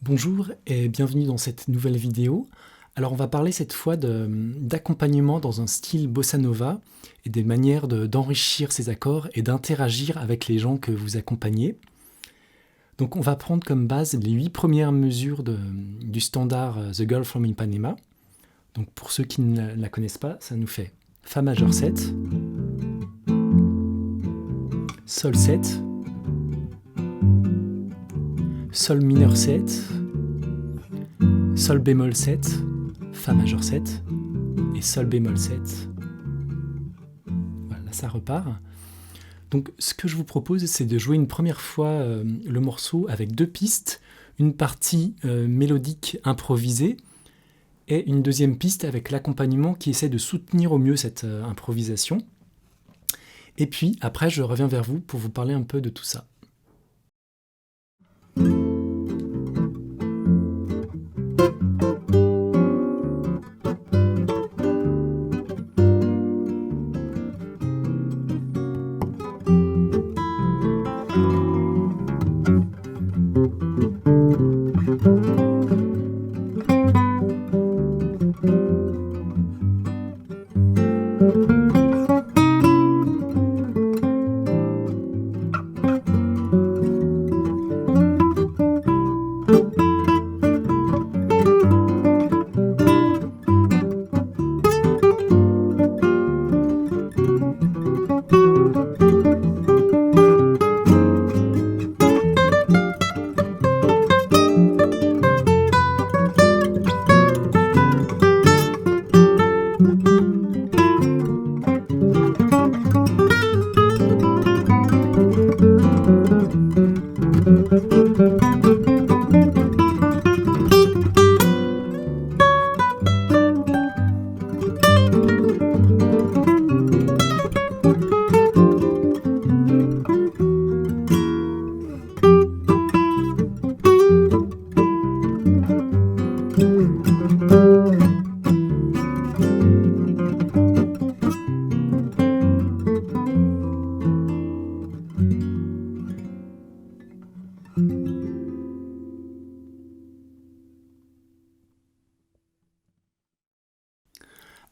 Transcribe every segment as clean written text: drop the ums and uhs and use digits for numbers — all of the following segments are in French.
Bonjour et bienvenue dans cette nouvelle vidéo. Alors on va parler cette fois d'accompagnement dans un style bossa nova et des manières d'enrichir ces accords et d'interagir avec les gens que vous accompagnez. Donc on va prendre comme base les 8 premières mesures du standard The Girl from Ipanema. Donc pour ceux qui ne la connaissent pas, ça nous fait Fa majeur 7, Sol 7, Sol mineur 7, Sol bémol 7, Fa majeur 7 et Sol bémol 7. Voilà, là ça repart. Donc ce que je vous propose, c'est de jouer une première fois le morceau avec 2 pistes, une partie mélodique improvisée et une deuxième piste avec l'accompagnement qui essaie de soutenir au mieux cette improvisation. Et puis après, je reviens vers vous pour vous parler un peu de tout ça.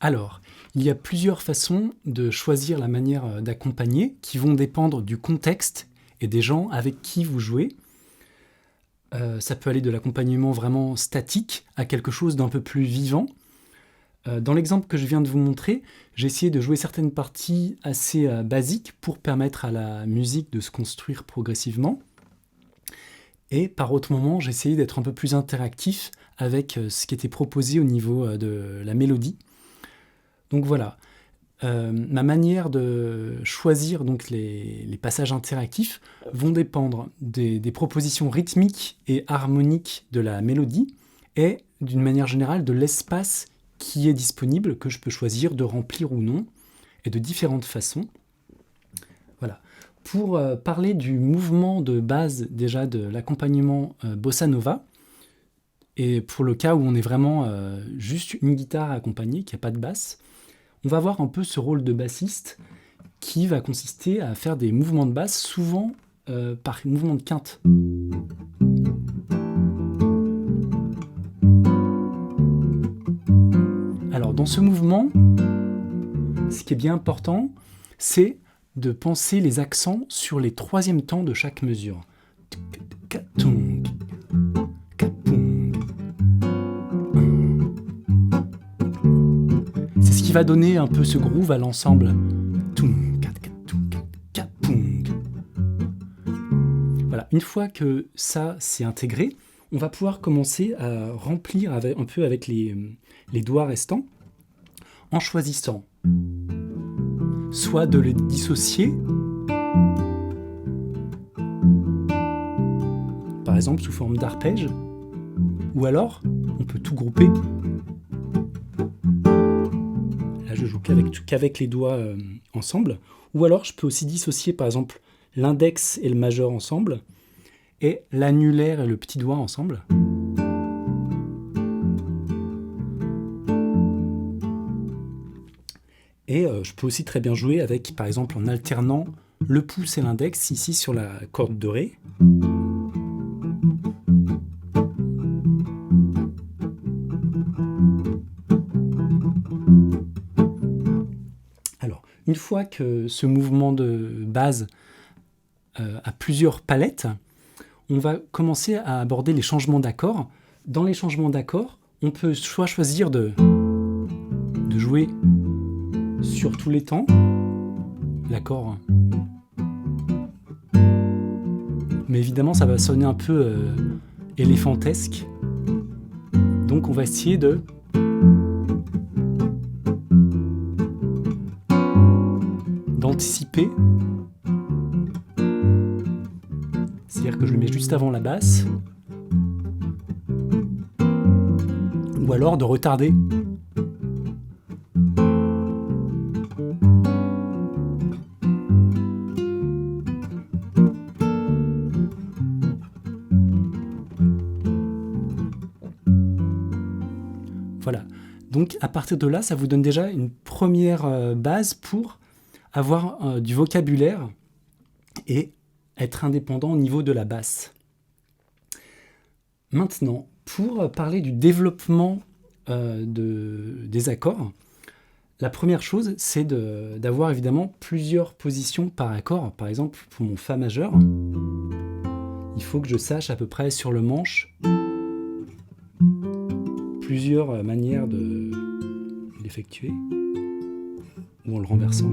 Alors, il y a plusieurs façons de choisir la manière d'accompagner qui vont dépendre du contexte et des gens avec qui vous jouez. Ça peut aller de l'accompagnement vraiment statique à quelque chose d'un peu plus vivant. Dans l'exemple que je viens de vous montrer, j'ai essayé de jouer certaines parties assez basiques pour permettre à la musique de se construire progressivement. Et par autre moment, j'ai essayé d'être un peu plus interactif avec ce qui était proposé au niveau de la mélodie. Donc voilà, ma manière de choisir donc les passages interactifs vont dépendre des propositions rythmiques et harmoniques de la mélodie et d'une manière générale de l'espace qui est disponible, que je peux choisir de remplir ou non, et de différentes façons. Voilà. Pour parler du mouvement de base déjà de l'accompagnement bossa nova, et pour le cas où on est vraiment juste une guitare accompagnée, qui n'a pas de basse, on va voir un peu ce rôle de bassiste qui va consister à faire des mouvements de basse, souvent par mouvement de quinte. Alors dans ce mouvement, ce qui est bien important, c'est de penser les accents sur les troisièmes temps de chaque mesure. C'est ce qui va donner un peu ce groove à l'ensemble. Voilà, une fois que ça c'est intégré, on va pouvoir commencer à remplir un peu avec les doigts restants en choisissant soit de les dissocier, par exemple sous forme d'arpège, ou alors on peut tout grouper. Là je joue qu'avec les doigts ensemble, ou alors je peux aussi dissocier par exemple l'index et le majeur ensemble, et l'annulaire et le petit doigt ensemble. Et je peux aussi très bien jouer avec, par exemple, en alternant le pouce et l'index ici sur la corde de Ré. une fois que ce mouvement de base a plusieurs palettes, on va commencer à aborder les changements d'accords. Dans les changements d'accords, on peut soit choisir de jouer sur tous les temps, l'accord. Mais évidemment, ça va sonner un peu éléphantesque. Donc on va essayer d'anticiper. C'est-à-dire que je le mets juste avant la basse. Ou alors de retarder. Voilà. Donc à partir de là, ça vous donne déjà une première base pour avoir du vocabulaire et être indépendant au niveau de la basse. Maintenant, pour parler du développement des accords, la première chose, c'est d'avoir évidemment plusieurs positions par accord. Par exemple, pour mon Fa majeur, il faut que je sache à peu près sur le manche plusieurs manières de l'effectuer, ou en le renversant.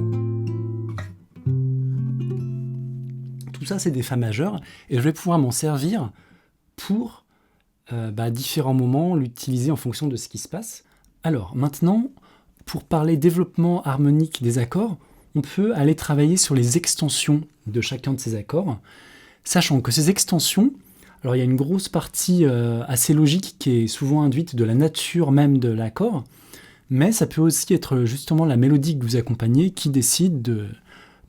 Tout ça, c'est des Fa majeurs, et je vais pouvoir m'en servir pour, à différents moments, l'utiliser en fonction de ce qui se passe. Alors, maintenant, pour parler développement harmonique des accords, on peut aller travailler sur les extensions de chacun de ces accords, sachant que ces extensions, alors il y a une grosse partie assez logique qui est souvent induite de la nature même de l'accord, mais ça peut aussi être justement la mélodie que vous accompagnez qui décide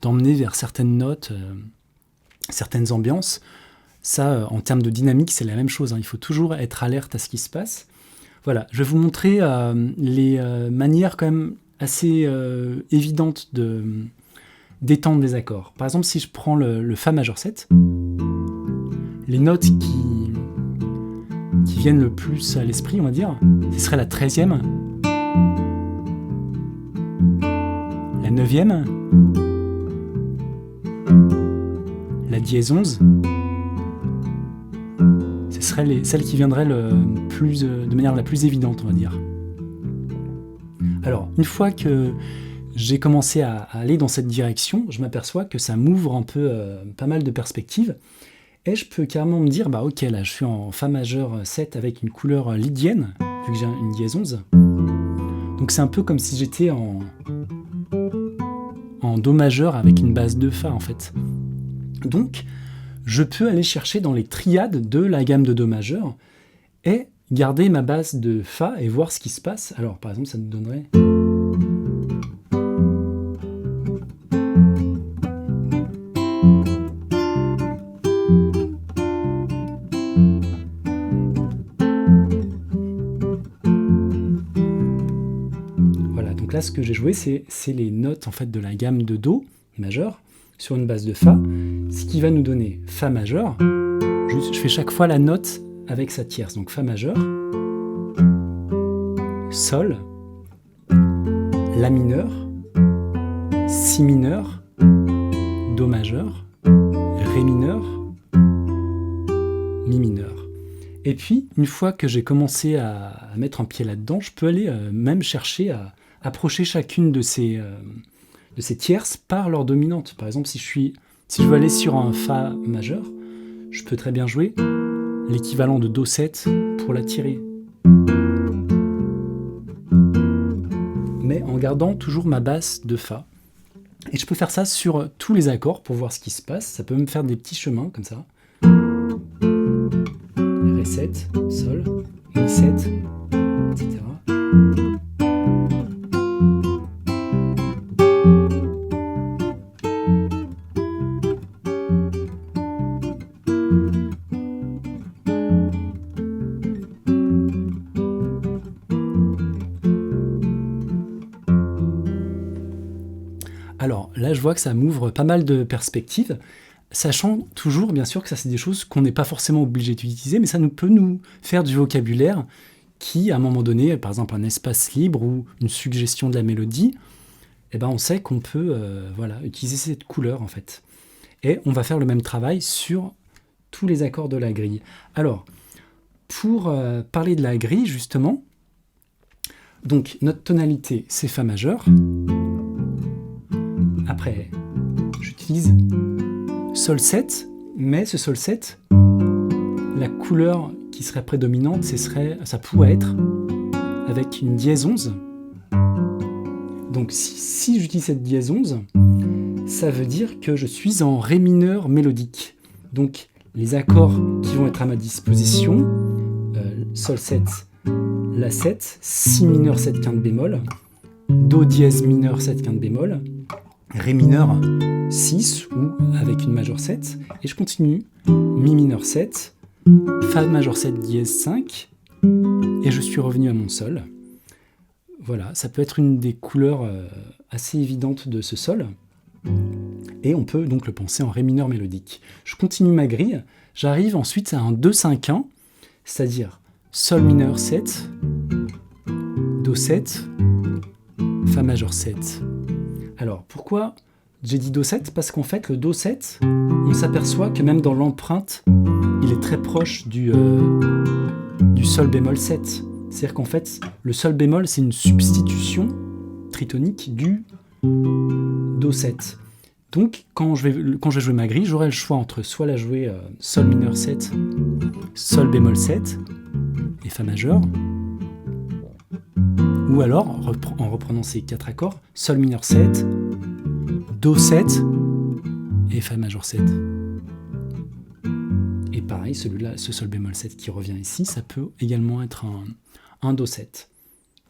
d'emmener vers certaines notes, certaines ambiances. Ça, en termes de dynamique, c'est la même chose, hein. Il faut toujours être alerte à ce qui se passe. Voilà, je vais vous montrer les manières quand même assez évidentes d'étendre des accords. Par exemple, si je prends le Fa majeur 7, les notes qui viennent le plus à l'esprit, on va dire, ce serait la 13e, la 9e, la dièse 11, ce seraient celles qui viendraient de manière la plus évidente, on va dire. Alors, une fois que j'ai commencé à aller dans cette direction, je m'aperçois que ça m'ouvre un peu pas mal de perspectives, et je peux carrément me dire, ok, là je suis en Fa majeur 7 avec une couleur lydienne, vu que j'ai une dièse 11. Donc c'est un peu comme si j'étais en Do majeur avec une base de Fa en fait. Donc je peux aller chercher dans les triades de la gamme de Do majeur et garder ma base de Fa et voir ce qui se passe. Alors par exemple ça nous donnerait... Donc là, ce que j'ai joué, c'est les notes en fait, de la gamme de Do majeur sur une base de Fa, ce qui va nous donner Fa majeur. Je fais chaque fois la note avec sa tierce. Donc Fa majeur, Sol, La mineur, Si mineur, Do majeur, Ré mineur, Mi mineur. Et puis, une fois que j'ai commencé à mettre un pied là-dedans, je peux aller même chercher à approcher chacune de ces tierces par leur dominante. Par exemple, si je veux aller sur un Fa majeur, je peux très bien jouer l'équivalent de Do 7 pour la tirer. Mais en gardant toujours ma basse de Fa. Et je peux faire ça sur tous les accords pour voir ce qui se passe. Ça peut me faire des petits chemins comme ça. Ré 7, Sol, Mi 7, etc. Alors là, je vois que ça m'ouvre pas mal de perspectives, sachant toujours, bien sûr, que ça, c'est des choses qu'on n'est pas forcément obligé d'utiliser, mais ça peut nous faire du vocabulaire qui, à un moment donné, par exemple un espace libre ou une suggestion de la mélodie, eh ben, on sait qu'on peut utiliser cette couleur en fait. Et on va faire le même travail sur tous les accords de la grille. Alors, pour parler de la grille justement, donc notre tonalité c'est Fa majeur. Après, j'utilise Sol 7, mais ce Sol 7, la couleur qui serait prédominante, ça pourrait être avec une dièse 11. Donc si j'utilise cette dièse 11, ça veut dire que je suis en Ré mineur mélodique. Donc les accords qui vont être à ma disposition, Sol 7, La 7, Si mineur 7 quinte bémol, Do dièse mineur 7 quinte bémol, Ré mineur 6 ou avec une majeur 7, et je continue, Mi mineur 7, Fa majeur 7 dièse 5, et je suis revenu à mon Sol. Voilà, ça peut être une des couleurs assez évidentes de ce Sol, et on peut donc le penser en Ré mineur mélodique. Je continue ma grille, j'arrive ensuite à un 2-5-1, c'est-à-dire Sol mineur 7, Do 7, Fa majeur 7. Alors, pourquoi j'ai dit Do 7 ? Parce qu'en fait, le Do 7, on s'aperçoit que même dans l'empreinte, il est très proche du Sol bémol 7. C'est-à-dire qu'en fait, le Sol bémol, c'est une substitution tritonique du Do 7. Donc, quand je vais jouer ma grille, j'aurai le choix entre soit la jouer Sol mineur 7, Sol bémol 7 et Fa majeur, ou alors, en reprenant ces 4 accords, Sol mineur 7, Do 7 et Fa majeur 7. Et pareil, celui-là, ce Sol bémol 7 qui revient ici, ça peut également être un Do 7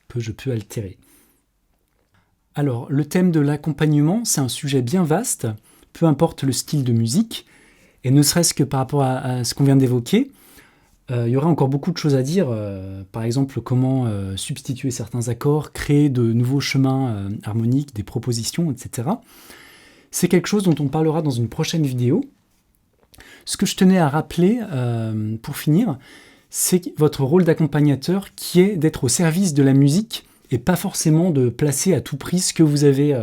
que je peux altérer. Alors, le thème de l'accompagnement, c'est un sujet bien vaste, peu importe le style de musique, et ne serait-ce que par rapport à ce qu'on vient d'évoquer, il y aurait encore beaucoup de choses à dire, par exemple comment substituer certains accords, créer de nouveaux chemins harmoniques, des propositions, etc. C'est quelque chose dont on parlera dans une prochaine vidéo. Ce que je tenais à rappeler, pour finir, c'est votre rôle d'accompagnateur qui est d'être au service de la musique et pas forcément de placer à tout prix ce que vous avez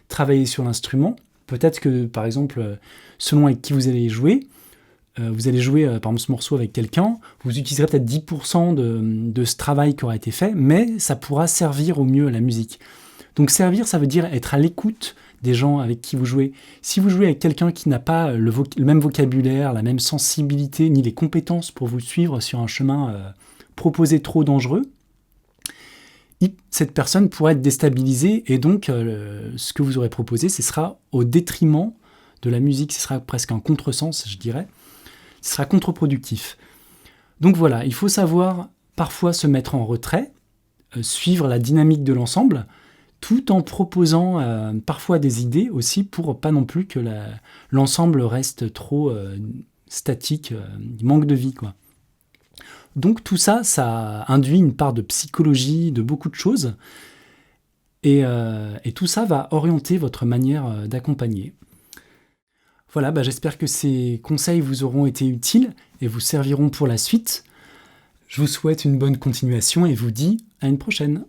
travaillé sur l'instrument. Peut-être que, par exemple, selon avec qui vous allez jouer, par exemple ce morceau avec quelqu'un, vous utiliserez peut-être 10% de ce travail qui aura été fait, mais ça pourra servir au mieux à la musique. Donc servir, ça veut dire être à l'écoute des gens avec qui vous jouez. Si vous jouez avec quelqu'un qui n'a pas le même vocabulaire, la même sensibilité, ni les compétences pour vous suivre sur un chemin proposé trop dangereux, cette personne pourra être déstabilisée, et donc ce que vous aurez proposé, ce sera au détriment de la musique, ce sera presque un contresens, je dirais. Ce sera contre-productif. Donc voilà, il faut savoir parfois se mettre en retrait, suivre la dynamique de l'ensemble, tout en proposant parfois des idées aussi pour pas non plus que l'ensemble reste trop statique, il manque de vie, quoi. Donc tout ça, ça induit une part de psychologie, de beaucoup de choses, et tout ça va orienter votre manière d'accompagner. Voilà, j'espère que ces conseils vous auront été utiles et vous serviront pour la suite. Je vous souhaite une bonne continuation et vous dis à une prochaine.